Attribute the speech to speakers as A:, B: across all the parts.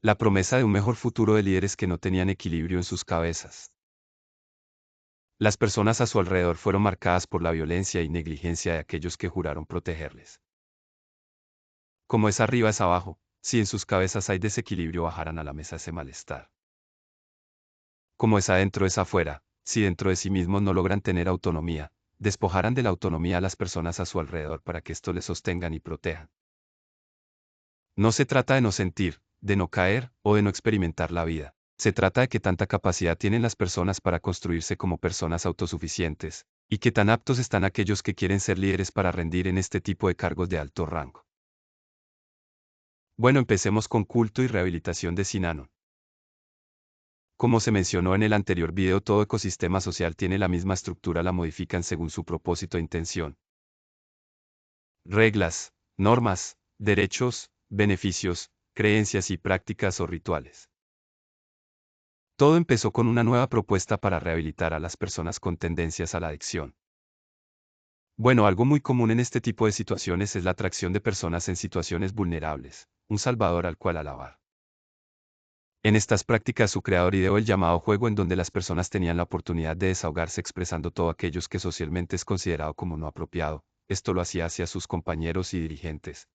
A: La promesa de un mejor futuro de líderes que no tenían equilibrio en sus cabezas. Las personas a su alrededor fueron marcadas por la violencia y negligencia de aquellos que juraron protegerles. Como es arriba es abajo, si en sus cabezas hay desequilibrio bajarán a la mesa ese malestar. Como es adentro es afuera, si dentro de sí mismos no logran tener autonomía, despojarán de la autonomía a las personas a su alrededor para que esto les sostengan y protejan. No se trata de no sentir, de no caer o de no experimentar la vida. Se trata de que tanta capacidad tienen las personas para construirse como personas autosuficientes, y que tan aptos están aquellos que quieren ser líderes para rendir en este tipo de cargos de alto rango. Bueno, empecemos con culto y rehabilitación de Synanon. Como se mencionó en el anterior video, todo ecosistema social tiene la misma estructura, la modifican según su propósito e intención. Reglas, normas, derechos, beneficios, creencias y prácticas o rituales. Todo empezó con una nueva propuesta para rehabilitar a las personas con tendencias a la adicción. Bueno, algo muy común en este tipo de situaciones es la atracción de personas en situaciones vulnerables, un salvador al cual alabar. En estas prácticas su creador ideó el llamado juego, en donde las personas tenían la oportunidad de desahogarse expresando todo aquello que socialmente es considerado como no apropiado. Esto lo hacía hacia sus compañeros y dirigentes.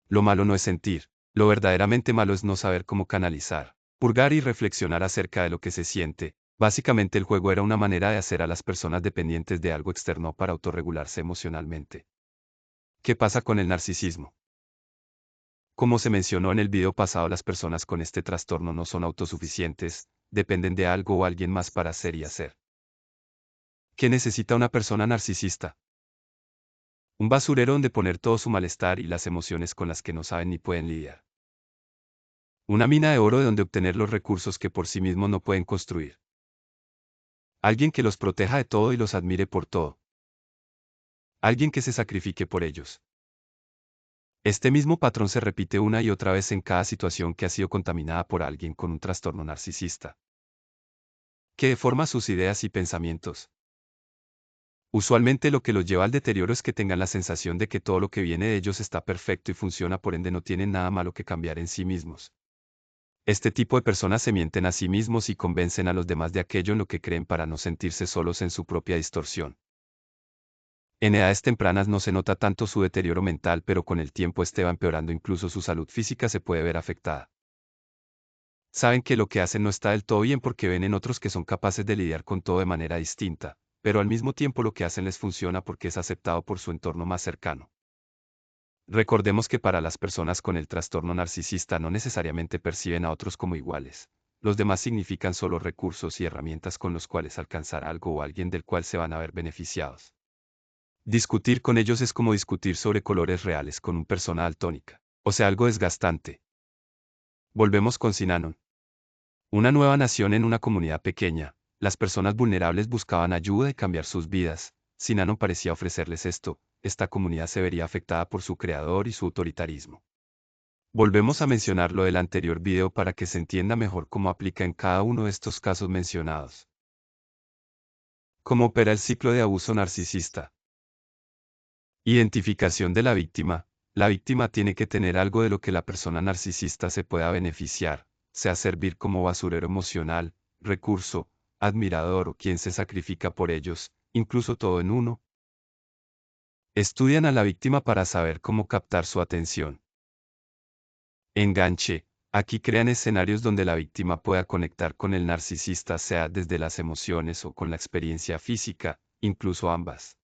A: Lo malo no es sentir, lo verdaderamente malo es no saber cómo canalizar, purgar y reflexionar acerca de lo que se siente. Básicamente el juego era una manera de hacer a las personas dependientes de algo externo para autorregularse emocionalmente. ¿Qué pasa con el narcisismo? Como se mencionó en el video pasado, las personas con este trastorno no son autosuficientes, dependen de algo o alguien más para ser y hacer. ¿Qué necesita una persona narcisista? Un basurero donde poner todo su malestar y las emociones con las que no saben ni pueden lidiar. Una mina de oro de donde obtener los recursos que por sí mismos no pueden construir. Alguien que los proteja de todo y los admire por todo. Alguien que se sacrifique por ellos. Este mismo patrón se repite una y otra vez en cada situación que ha sido contaminada por alguien con un trastorno narcisista, que deforma sus ideas y pensamientos. Usualmente lo que los lleva al deterioro es que tengan la sensación de que todo lo que viene de ellos está perfecto y funciona, por ende no tienen nada malo que cambiar en sí mismos. Este tipo de personas se mienten a sí mismos y convencen a los demás de aquello en lo que creen para no sentirse solos en su propia distorsión. En edades tempranas no se nota tanto su deterioro mental, pero con el tiempo este va empeorando, incluso su salud física se puede ver afectada. Saben que lo que hacen no está del todo bien porque ven en otros que son capaces de lidiar con todo de manera distinta, pero al mismo tiempo lo que hacen les funciona porque es aceptado por su entorno más cercano. Recordemos que para las personas con el trastorno narcisista no necesariamente perciben a otros como iguales. Los demás significan solo recursos y herramientas con los cuales alcanzar algo o alguien del cual se van a ver beneficiados. Discutir con ellos es como discutir sobre colores reales con un persona daltónica, o sea, algo desgastante. Volvemos con Synanon. Una nueva nación en una comunidad pequeña. Las personas vulnerables buscaban ayuda y cambiar sus vidas. Synanon parecía ofrecerles esto. Esta comunidad se vería afectada por su creador y su autoritarismo. Volvemos a mencionar lo del anterior video para que se entienda mejor cómo aplica en cada uno de estos casos mencionados. ¿Cómo opera el ciclo de abuso narcisista? Identificación de la víctima. La víctima tiene que tener algo de lo que la persona narcisista se pueda beneficiar, sea servir como basurero emocional, recurso, admirador o quien se sacrifica por ellos, incluso todo en uno. Estudian a la víctima para saber cómo captar su atención. Enganche. Aquí crean escenarios donde la víctima pueda conectar con el narcisista, sea desde las emociones o con la experiencia física, incluso ambas.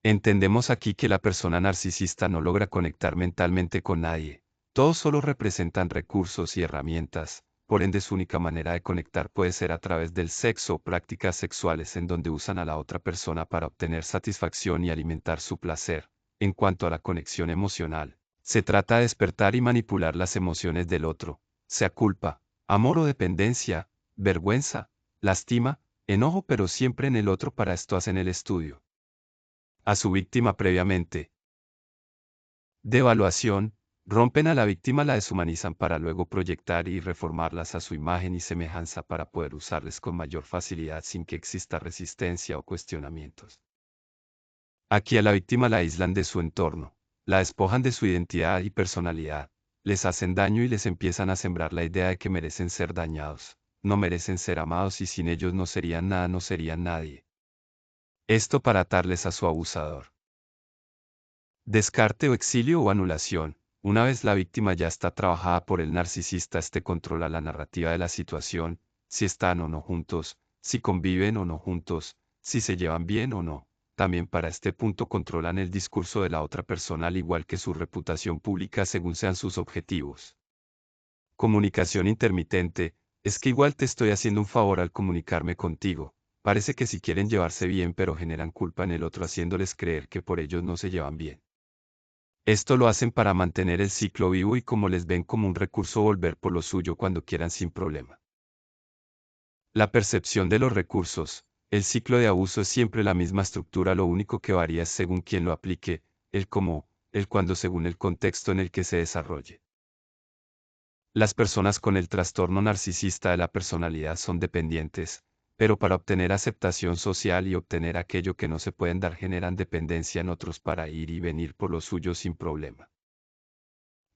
A: Entendemos aquí que la persona narcisista no logra conectar mentalmente con nadie. Todos solo representan recursos y herramientas, por ende su única manera de conectar puede ser a través del sexo o prácticas sexuales en donde usan a la otra persona para obtener satisfacción y alimentar su placer. En cuanto a la conexión emocional, se trata de despertar y manipular las emociones del otro, sea culpa, amor o dependencia, vergüenza, lástima, enojo, pero siempre en el otro. Para esto hacen el estudio a su víctima previamente. Devaluación. Rompen a la víctima, la deshumanizan para luego proyectar y reformarlas a su imagen y semejanza para poder usarles con mayor facilidad sin que exista resistencia o cuestionamientos. Aquí a la víctima la aíslan de su entorno, la despojan de su identidad y personalidad, les hacen daño y les empiezan a sembrar la idea de que merecen ser dañados, no merecen ser amados y sin ellos no serían nada, no serían nadie. Esto para atarles a su abusador. Descarte o exilio o anulación. Una vez la víctima ya está trabajada por el narcisista, este controla la narrativa de la situación, si están o no juntos, si conviven o no juntos, si se llevan bien o no. También para este punto controlan el discurso de la otra persona al igual que su reputación pública según sean sus objetivos. Comunicación intermitente. Es que igual te estoy haciendo un favor al comunicarme contigo. Parece que si quieren llevarse bien pero generan culpa en el otro haciéndoles creer que por ellos no se llevan bien. Esto lo hacen para mantener el ciclo vivo y como les ven como un recurso volver por lo suyo cuando quieran sin problema. La percepción de los recursos. El ciclo de abuso es siempre la misma estructura, lo único que varía es según quien lo aplique, el cómo, el cuándo según el contexto en el que se desarrolle. Las personas con el trastorno narcisista de la personalidad son dependientes, pero para obtener aceptación social y obtener aquello que no se pueden dar generan dependencia en otros para ir y venir por lo suyo sin problema.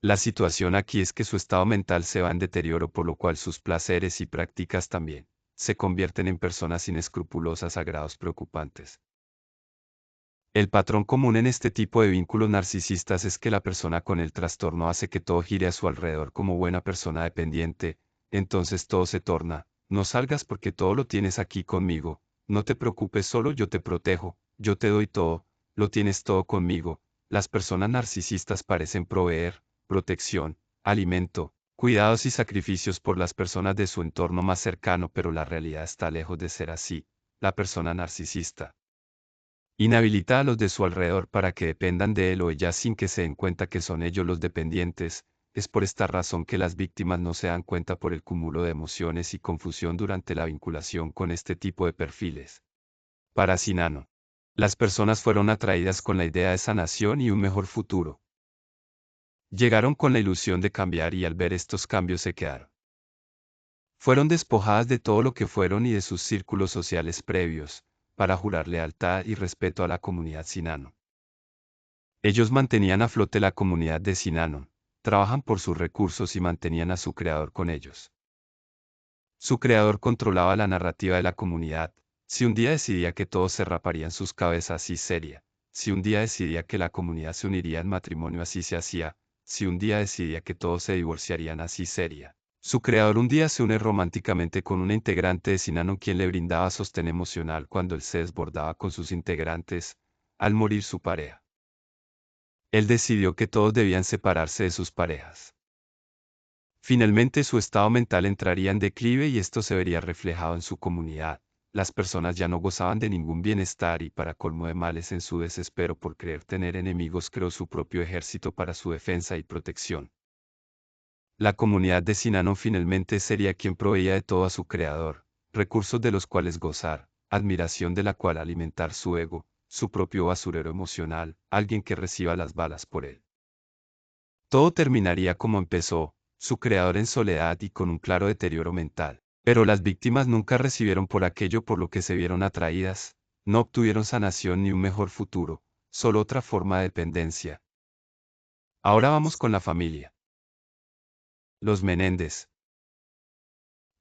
A: La situación aquí es que su estado mental se va en deterioro por lo cual sus placeres y prácticas también se convierten en personas inescrupulosas a grados preocupantes. El patrón común en este tipo de vínculos narcisistas es que la persona con el trastorno hace que todo gire a su alrededor como buena persona dependiente, entonces todo se torna, no salgas porque todo lo tienes aquí conmigo, no te preocupes, solo yo te protejo, yo te doy todo, lo tienes todo conmigo. Las personas narcisistas parecen proveer protección, alimento, cuidados y sacrificios por las personas de su entorno más cercano, pero la realidad está lejos de ser así. La persona narcisista inhabilita a los de su alrededor para que dependan de él o ella sin que se den cuenta que son ellos los dependientes. Es por esta razón que las víctimas no se dan cuenta por el cúmulo de emociones y confusión durante la vinculación con este tipo de perfiles. Para Sinano, las personas fueron atraídas con la idea de sanación y un mejor futuro. Llegaron con la ilusión de cambiar y al ver estos cambios se quedaron. Fueron despojadas de todo lo que fueron y de sus círculos sociales previos, para jurar lealtad y respeto a la comunidad Sinano. Ellos mantenían a flote la comunidad de Sinano, trabajan por sus recursos y mantenían a su creador con ellos. Su creador controlaba la narrativa de la comunidad. Si un día decidía que todos se raparían sus cabezas, así sería. Si un día decidía que la comunidad se uniría en matrimonio, así se hacía. Si un día decidía que todos se divorciarían, así sería. Su creador un día se une románticamente con una integrante de Sinano quien le brindaba sostén emocional cuando él se desbordaba con sus integrantes, al morir su pareja. Él decidió que todos debían separarse de sus parejas. Finalmente su estado mental entraría en declive y esto se vería reflejado en su comunidad. Las personas ya no gozaban de ningún bienestar y para colmo de males en su desespero por creer tener enemigos creó su propio ejército para su defensa y protección. La comunidad de Sinano finalmente sería quien proveía de todo a su creador, recursos de los cuales gozar, admiración de la cual alimentar su ego, su propio basurero emocional, alguien que reciba las balas por él. Todo terminaría como empezó, su creador en soledad y con un claro deterioro mental. Pero las víctimas nunca recibieron por aquello por lo que se vieron atraídas, no obtuvieron sanación ni un mejor futuro, solo otra forma de dependencia. Ahora vamos con la familia. Los Menéndez.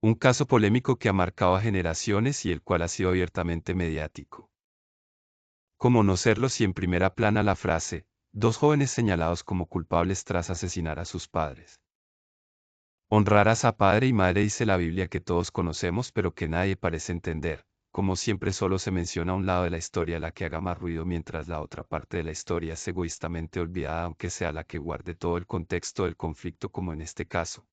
A: Un caso polémico que ha marcado a generaciones y el cual ha sido abiertamente mediático. ¿Cómo no serlo si en primera plana la frase, dos jóvenes señalados como culpables tras asesinar a sus padres? Honrarás a padre y madre dice la Biblia que todos conocemos pero que nadie parece entender, como siempre solo se menciona un lado de la historia la que haga más ruido mientras la otra parte de la historia es egoístamente olvidada aunque sea la que guarde todo el contexto del conflicto como en este caso.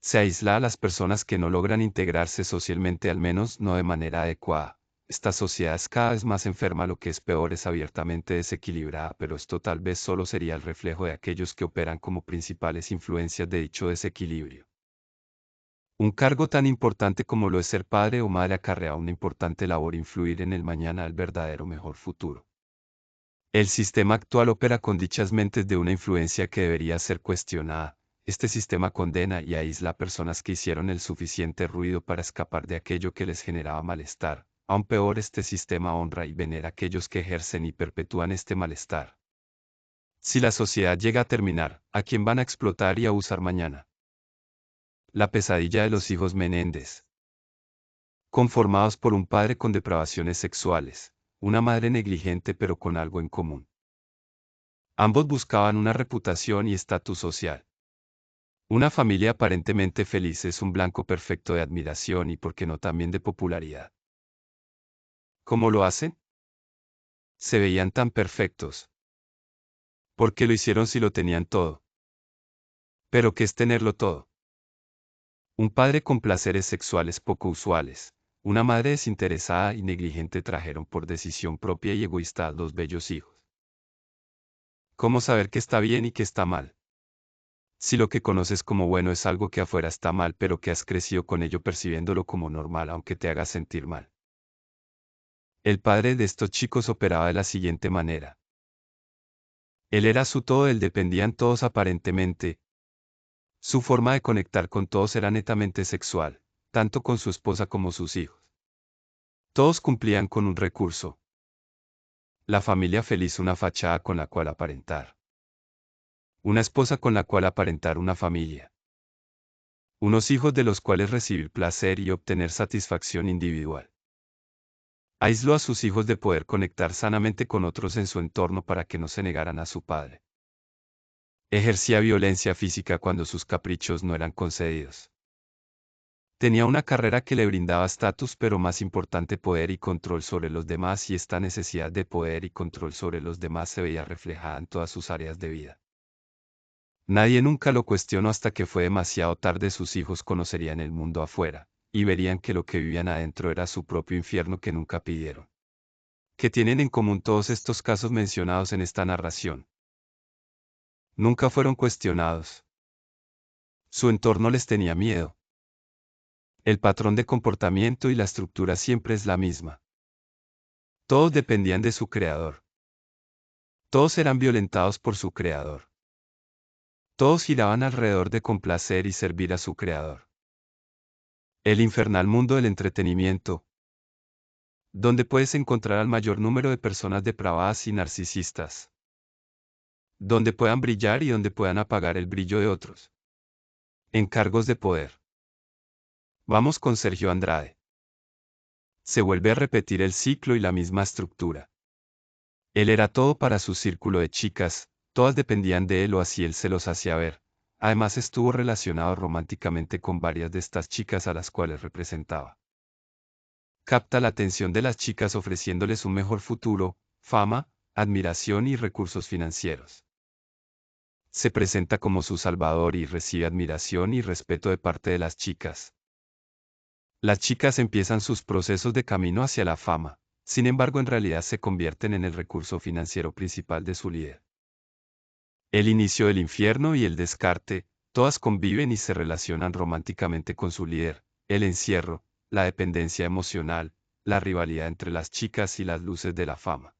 A: Se aísla a las personas que no logran integrarse socialmente al menos no de manera adecuada. Esta sociedad es cada vez más enferma, lo que es peor es abiertamente desequilibrada, pero esto tal vez solo sería el reflejo de aquellos que operan como principales influencias de dicho desequilibrio. Un cargo tan importante como lo es ser padre o madre acarrea una importante labor influir en el mañana al verdadero mejor futuro. El sistema actual opera con dichas mentes de una influencia que debería ser cuestionada. Este sistema condena y aísla a personas que hicieron el suficiente ruido para escapar de aquello que les generaba malestar. Aún peor, este sistema honra y venera a aquellos que ejercen y perpetúan este malestar. Si la sociedad llega a terminar, ¿a quién van a explotar y abusar mañana? La pesadilla de los hijos Menéndez. Conformados por un padre con depravaciones sexuales, una madre negligente pero con algo en común. Ambos buscaban una reputación y estatus social. Una familia aparentemente feliz es un blanco perfecto de admiración y, por qué no, también de popularidad. ¿Cómo lo hacen? Se veían tan perfectos. ¿Por qué lo hicieron si lo tenían todo? ¿Pero qué es tenerlo todo? Un padre con placeres sexuales poco usuales, una madre desinteresada y negligente trajeron por decisión propia y egoísta a dos bellos hijos. ¿Cómo saber qué está bien y qué está mal? Si lo que conoces como bueno es algo que afuera está mal, pero que has crecido con ello percibiéndolo como normal aunque te haga sentir mal. El padre de estos chicos operaba de la siguiente manera. Él era su todo, él dependían todos aparentemente. Su forma de conectar con todos era netamente sexual, tanto con su esposa como sus hijos. Todos cumplían con un recurso. La familia feliz, una fachada con la cual aparentar. Una esposa con la cual aparentar una familia. Unos hijos de los cuales recibir placer y obtener satisfacción individual. Aisló a sus hijos de poder conectar sanamente con otros en su entorno para que no se negaran a su padre. Ejercía violencia física cuando sus caprichos no eran concedidos. Tenía una carrera que le brindaba estatus, pero más importante, poder y control sobre los demás, y esta necesidad de poder y control sobre los demás se veía reflejada en todas sus áreas de vida. Nadie nunca lo cuestionó hasta que fue demasiado tarde. Sus hijos conocerían el mundo afuera, y verían que lo que vivían adentro era su propio infierno que nunca pidieron. ¿Qué tienen en común todos estos casos mencionados en esta narración? Nunca fueron cuestionados. Su entorno les tenía miedo. El patrón de comportamiento y la estructura siempre es la misma. Todos dependían de su creador. Todos eran violentados por su creador. Todos giraban alrededor de complacer y servir a su creador. El infernal mundo del entretenimiento, donde puedes encontrar al mayor número de personas depravadas y narcisistas, donde puedan brillar y donde puedan apagar el brillo de otros. Encargos de poder. Vamos con Sergio Andrade. Se vuelve a repetir el ciclo y la misma estructura. Él era todo para su círculo de chicas, todas dependían de él o así él se los hacía ver. Además estuvo relacionado románticamente con varias de estas chicas a las cuales representaba. Capta la atención de las chicas ofreciéndoles un mejor futuro, fama, admiración y recursos financieros. Se presenta como su salvador y recibe admiración y respeto de parte de las chicas. Las chicas empiezan sus procesos de camino hacia la fama, sin embargo en realidad se convierten en el recurso financiero principal de su líder. El inicio del infierno y el descarte, todas conviven y se relacionan románticamente con su líder, el encierro, la dependencia emocional, la rivalidad entre las chicas y las luces de la fama.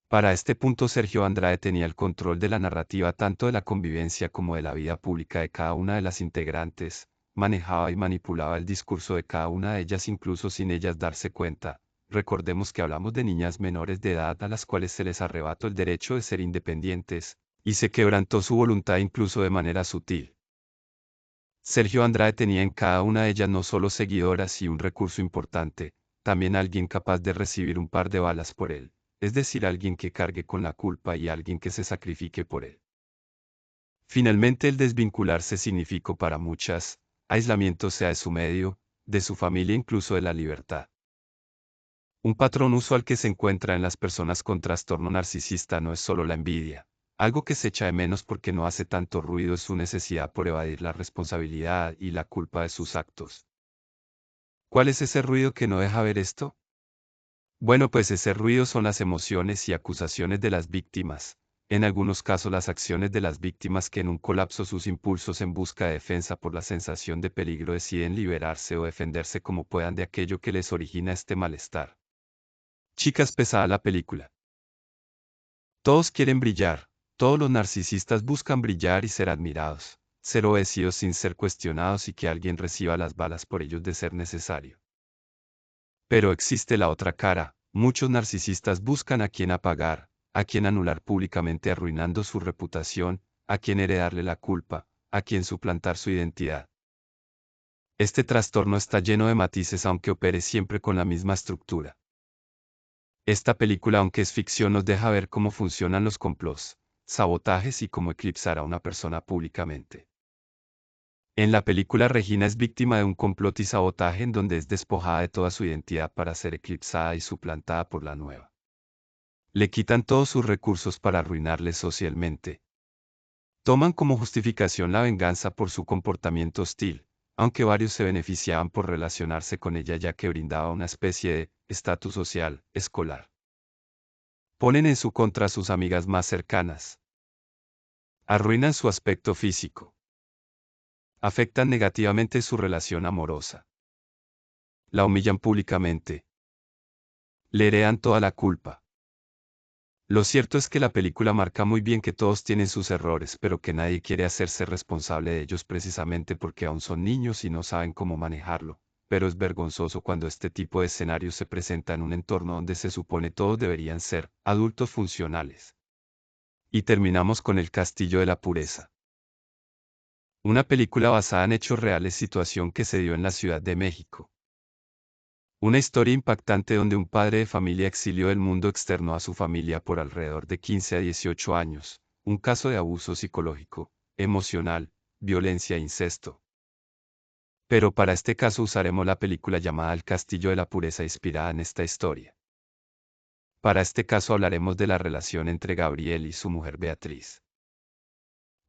A: Para este punto Sergio Andrade tenía el control de la narrativa tanto de la convivencia como de la vida pública de cada una de las integrantes, manejaba y manipulaba el discurso de cada una de ellas incluso sin ellas darse cuenta. Recordemos que hablamos de niñas menores de edad a las cuales se les arrebató el derecho de ser independientes, y se quebrantó su voluntad incluso de manera sutil. Sergio Andrade tenía en cada una de ellas no solo seguidoras y un recurso importante, también alguien capaz de recibir un par de balas por él, es decir, alguien que cargue con la culpa y alguien que se sacrifique por él. Finalmente el desvincularse significó para muchas, aislamiento sea de su medio, de su familia, incluso de la libertad. Un patrón usual que se encuentra en las personas con trastorno narcisista no es solo la envidia. Algo que se echa de menos porque no hace tanto ruido es su necesidad por evadir la responsabilidad y la culpa de sus actos. ¿Cuál es ese ruido que no deja ver esto? Bueno, pues ese ruido son las emociones y acusaciones de las víctimas, en algunos casos las acciones de las víctimas que en un colapso sus impulsos en busca de defensa por la sensación de peligro deciden liberarse o defenderse como puedan de aquello que les origina este malestar. Chicas, pesada la película. Todos quieren brillar, todos los narcisistas buscan brillar y ser admirados, ser obedecidos sin ser cuestionados y que alguien reciba las balas por ellos de ser necesario. Pero existe la otra cara, muchos narcisistas buscan a quien apagar, a quien anular públicamente arruinando su reputación, a quien heredarle la culpa, a quien suplantar su identidad. Este trastorno está lleno de matices aunque opere siempre con la misma estructura. Esta película, aunque es ficción, nos deja ver cómo funcionan los complots, sabotajes y cómo eclipsar a una persona públicamente. En la película, Regina es víctima de un complot y sabotaje en donde es despojada de toda su identidad para ser eclipsada y suplantada por la nueva. Le quitan todos sus recursos para arruinarle socialmente. Toman como justificación la venganza por su comportamiento hostil, aunque varios se beneficiaban por relacionarse con ella ya que brindaba una especie de estatus social, escolar. Ponen en su contra a sus amigas más cercanas. Arruinan su aspecto físico. Afectan negativamente su relación amorosa. La humillan públicamente. Le heredan toda la culpa. Lo cierto es que la película marca muy bien que todos tienen sus errores, pero que nadie quiere hacerse responsable de ellos precisamente porque aún son niños y no saben cómo manejarlo. Pero es vergonzoso cuando este tipo de escenarios se presenta en un entorno donde se supone todos deberían ser adultos funcionales. Y terminamos con El Castillo de la Pureza. Una película basada en hechos reales, situación que se dio en la Ciudad de México. Una historia impactante donde un padre de familia exilió del mundo externo a su familia por alrededor de 15 a 18 años, un caso de abuso psicológico, emocional, violencia e incesto. Pero para este caso usaremos la película llamada El Castillo de la Pureza inspirada en esta historia. Para este caso hablaremos de la relación entre Gabriel y su mujer Beatriz.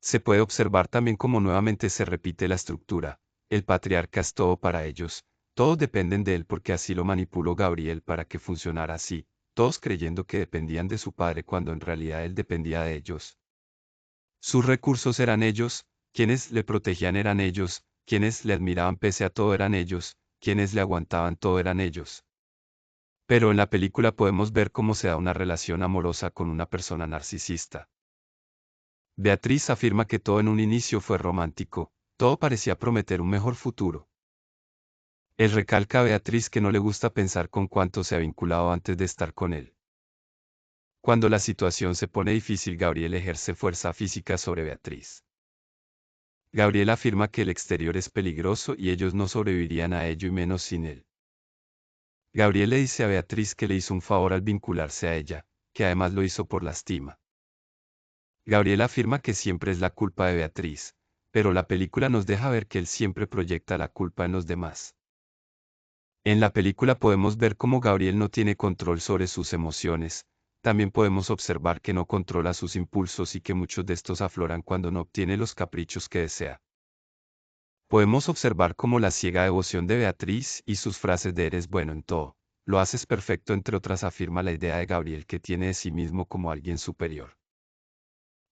A: Se puede observar también cómo nuevamente se repite la estructura, el patriarca es todo para ellos, todos dependen de él porque así lo manipuló Gabriel para que funcionara así, todos creyendo que dependían de su padre cuando en realidad él dependía de ellos. Sus recursos eran ellos, quienes le protegían eran ellos, quienes le admiraban pese a todo eran ellos, quienes le aguantaban todo eran ellos. Pero en la película podemos ver cómo se da una relación amorosa con una persona narcisista. Beatriz afirma que todo en un inicio fue romántico, todo parecía prometer un mejor futuro. Él recalca a Beatriz que no le gusta pensar con cuánto se ha vinculado antes de estar con él. Cuando la situación se pone difícil, Gabriel ejerce fuerza física sobre Beatriz. Gabriel afirma que el exterior es peligroso y ellos no sobrevivirían a ello y menos sin él. Gabriel le dice a Beatriz que le hizo un favor al vincularse a ella, que además lo hizo por lástima. Gabriel afirma que siempre es la culpa de Beatriz, pero la película nos deja ver que él siempre proyecta la culpa en los demás. En la película podemos ver cómo Gabriel no tiene control sobre sus emociones, también podemos observar que no controla sus impulsos y que muchos de estos afloran cuando no obtiene los caprichos que desea. Podemos observar cómo la ciega devoción de Beatriz y sus frases de eres bueno en todo, lo haces perfecto entre otras afirma la idea de Gabriel que tiene de sí mismo como alguien superior.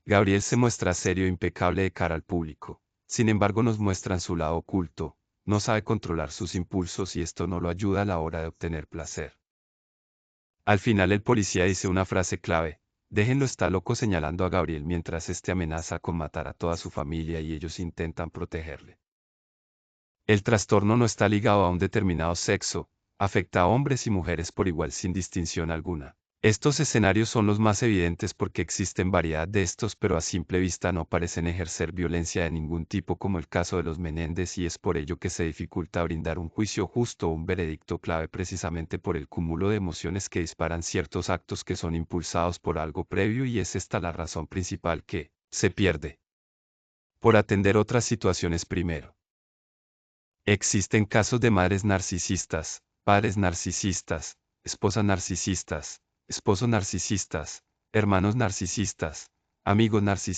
A: Gabriel se muestra serio e impecable de cara al público, sin embargo nos muestran su lado oculto, no sabe controlar sus impulsos y esto no lo ayuda a la hora de obtener placer. Al final el policía dice una frase clave, déjenlo está loco señalando a Gabriel mientras este amenaza con matar a toda su familia y ellos intentan protegerle. El trastorno no está ligado a un determinado sexo, afecta a hombres y mujeres por igual sin distinción alguna. Estos escenarios son los más evidentes porque existen variedad de estos pero a simple vista no parecen ejercer violencia de ningún tipo como el caso de los Menéndez y es por ello que se dificulta brindar un juicio justo o un veredicto clave precisamente por el cúmulo de emociones que disparan ciertos actos que son impulsados por algo previo y es esta la razón principal que se pierde por atender otras situaciones primero. Existen casos de madres narcisistas, padres narcisistas, esposas narcisistas, esposos narcisistas, hermanos narcisistas, amigos narcisistas.